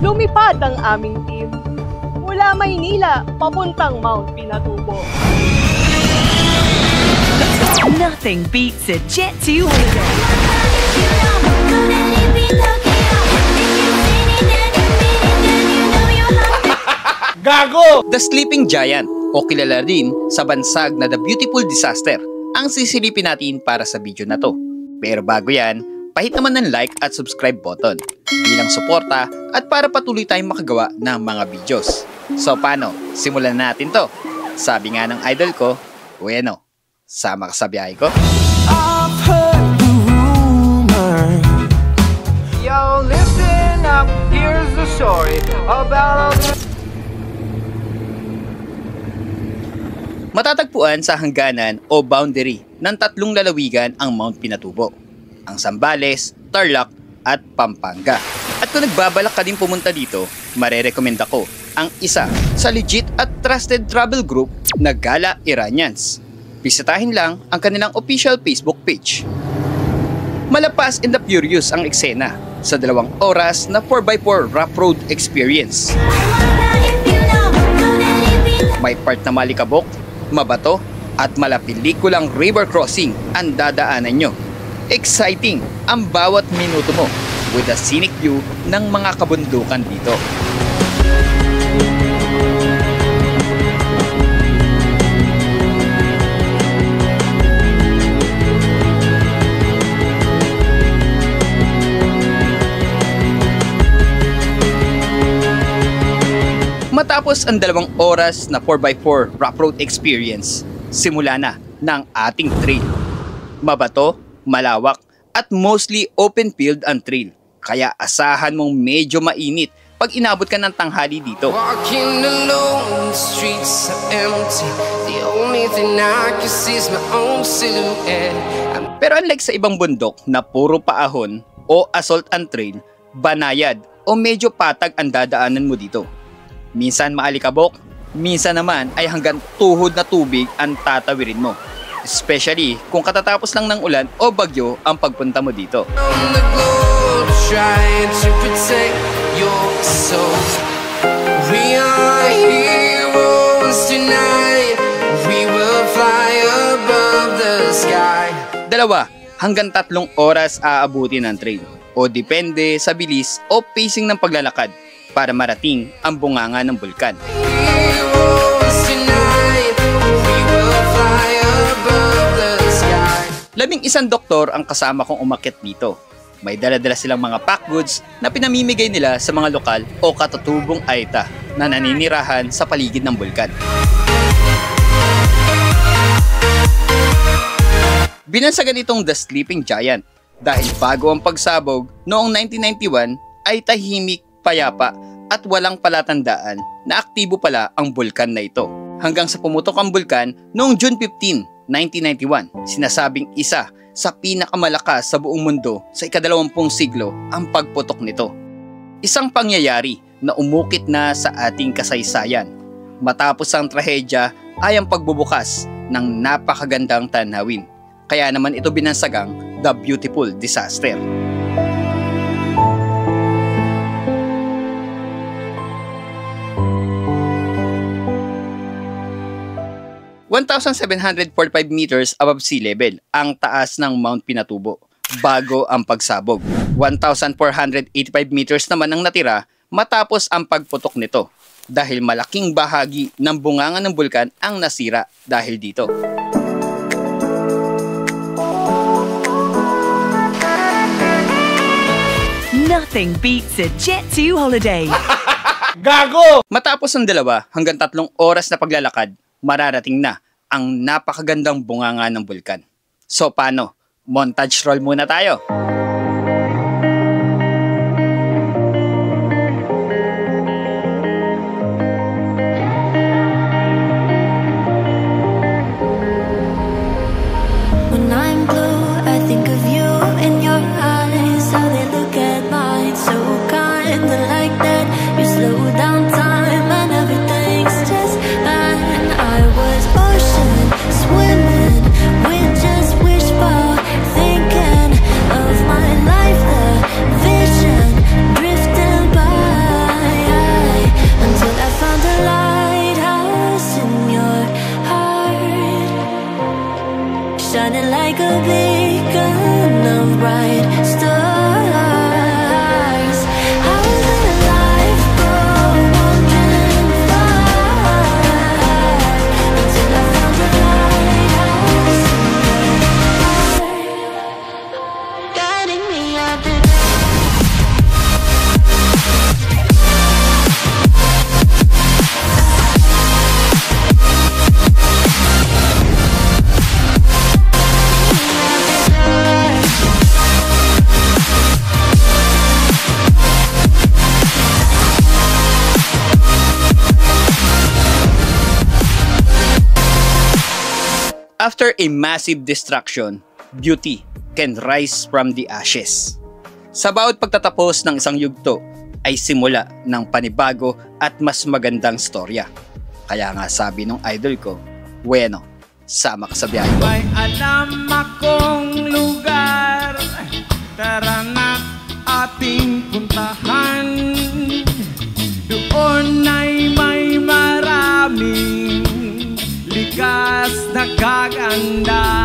lumipad ang aming team mula Maynila papuntang Mount Pinatubo. Nothing beats a Jet2 holiday. Gago! The Sleeping Giant o kilala din sa bansag na The Beautiful Disaster ang sisilipin natin para sa video na to. Pero bago yan, pahit naman ng like at subscribe button bilang suporta at para patuloy tayong makagawa ng mga videos. So paano? Simulan natin to. Sabi nga ng idol ko, bueno, sama ka sa biyahe ko. I've heard the rumor. Yo, listen up, here's the story about Matatagpuan sa hangganan o boundary ng tatlong lalawigan ang Mount Pinatubo, ang Zambales, Tarlac at Pampanga. At kung nagbabalak ka din pumunta dito, marerekomenda ko ang isa sa legit at trusted travel group na Gala Iranians. Bisitahin lang ang kanilang official Facebook page. Malapas and the furious ang eksena sa 2 oras na 4x4 rough road experience. May part na malikabok, mabato at malapelikulang river crossing ang dadaanan nyo. Exciting ang bawat minuto mo with a scenic view ng mga kabundukan dito. Matapos ang 2 oras na 4x4 rough road experience, simula na ng ating trail. Mabato, malawak, at mostly open field ang trail. Kaya asahan mong medyo mainit pag inabot ka ng tanghali dito. Walking alone, the streets are empty. The only thing I can see is my own silhouette. Pero unlike sa ibang bundok na puro paahon o assault and trail, banayad o medyo patag ang dadaanan mo dito. Minsan maalikabok, minsan naman ay hanggang tuhod na tubig ang tatawirin mo. Especially kung katatapos lang ng ulan o bagyo ang pagpunta mo dito. We are heroes tonight. We will fly above the sky. 2 hanggang 3 oras aabutin ng trail o depende sa bilis o pacing ng paglalakad para marating ang bunganga ng bulkan. Heroes tonight. We will fly above the sky. 11 doktor ang kasama kong umakyat dito. May dala-dala silang mga pack goods na pinamimigay nila sa mga lokal o katutubong Aita na naninirahan sa paligid ng bulkan. Binansagan itong The Sleeping Giant dahil bago ang pagsabog noong 1991 ay tahimik, payapa at walang palatandaan na aktibo pala ang bulkan na ito. Hanggang sa pumutok ang bulkan noong June 15, 1991, sinasabing isa sa pinakamalakas sa buong mundo sa ika-20 siglo ang pagputok nito. Isang pangyayari na umukit na sa ating kasaysayan. Matapos ang trahedya ay ang pagbubukas ng napakagandang tanawin. Kaya naman ito binansagang The Beautiful Disaster. 1,745 meters above sea level ang taas ng Mount Pinatubo bago ang pagsabog. 1,485 meters naman ang natira matapos ang pagputok nito dahil malaking bahagi ng bunganga ng bulkan ang nasira dahil dito. Nothing beats a Jet2 holiday. Gago! Matapos ang 2 hanggang 3 oras na paglalakad, mararating na ang napakagandang bunganga ng bulkan. So paano? Montage roll muna tayo. When I'm blue, I think of you and your eyes, how they look at mine, so kinda like that. You slow down time and everything's just fine. I was ocean swimming with just wishful thinking of After a massive destruction, beauty can rise from the ashes. Sa bawat pagtatapos ng isang yugto ay simula ng panibago at mas magandang storya. Kaya nga sabi ng idol ko, bueno, sama ka sa biyahe ko. May alam akong lugar, tara na ating puntahan. Doon ay may maraming likas na kaganda.